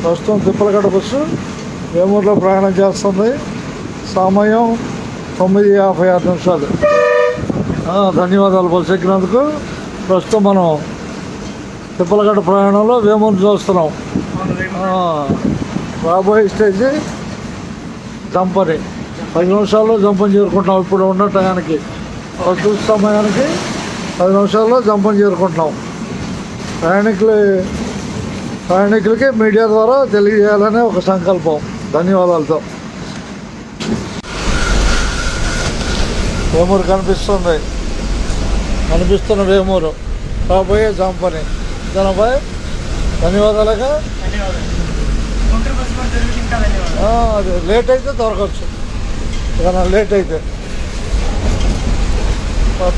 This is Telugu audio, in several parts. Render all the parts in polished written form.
ప్రస్తుతం తిప్పలగడ్డ బస్సు వేమూరులో ప్రయాణం చేస్తుంది. సమయం 9:56. ధన్యవాదాలు బస్సు ఎక్కినందుకు. ప్రస్తుతం మనం తిప్పలగడ్డ ప్రయాణంలో వేమూరు చూస్తున్నాం. రాబోయే స్టేజ్ జంపని 10 నిమిషాల్లో జంపని చేరుకుంటున్నాం. ఇప్పుడు ఉన్న టయానికి ప్రస్తుత సమయానికి 10 నిమిషాల్లో జంపని చేరుకుంటున్నాం. ప్రయాణికులకి మీడియా ద్వారా తెలియజేయాలనే ఒక సంకల్పం. ధన్యవాదాలతో. వేమూరు కనిపిస్తున్న వేమూరు రాబోయే జంపని. జనపై ధన్యవాదాలుగా. అది లేట్ అయితే దొరకవచ్చు. ఏదైనా లేట్ అయితే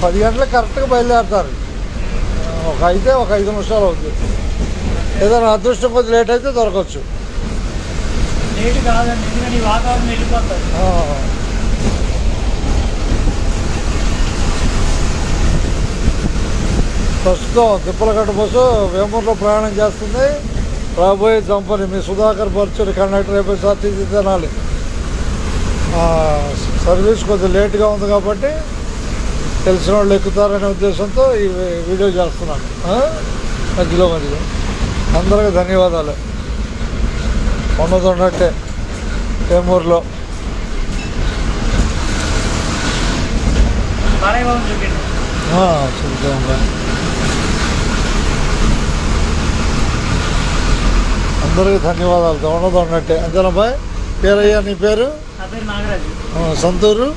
10 గంటలకు కరెక్ట్గా బయలుదేరుతారు. ఒక 5 నిమిషాలు అవుతుంది. ఏదైనా అదృష్టం కొద్ది లేట్ అయితే దొరకవచ్చు. ప్రస్తుతం తిప్పలగడ్డ బస్సు వేమూరులో ప్రయాణం చేస్తుంది. రాబోయే జంపని. మీ సుధాకర్ పరచుడి కండక్టర్ ఏపీఎస్ఆర్టీసీ తినాలి. సర్వీస్ కొద్దిగా లేట్గా ఉంది కాబట్టి తెలిసిన వాళ్ళు ఎక్కుతారనే ఉద్దేశంతో ఈ వీడియో చేస్తున్నాను. మధ్యలో అందరికీ ధన్యవాదాలు. ఉన్నట్టే వేమూరులో చూద్దాం. అందరికీ ధన్యవాదాలు. ఉన్నట్టే. అంతేనాబాయ్ పేరయ్యా? నీ పేరు? సంతూరు.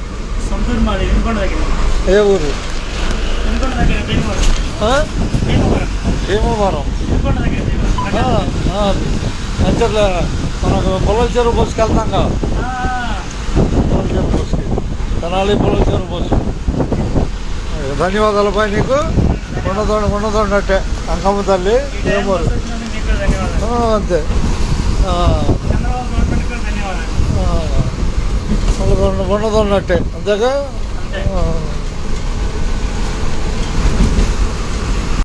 ఏ ఊరు? భీమవరం. అంచర్లే మనకు పొలం చెరువు బస్సుకి వెళ్తాం కదా. పొలం చెరువు బస్సుకి తెనాలి పొలం చెరువు బస్సు. ధన్యవాదాలు బాయ్ నీకు. ఉన్నట్టే అంకమ్మ తల్లి వేమూరు. అంతే. ఉన్నట్టే అంతేగా.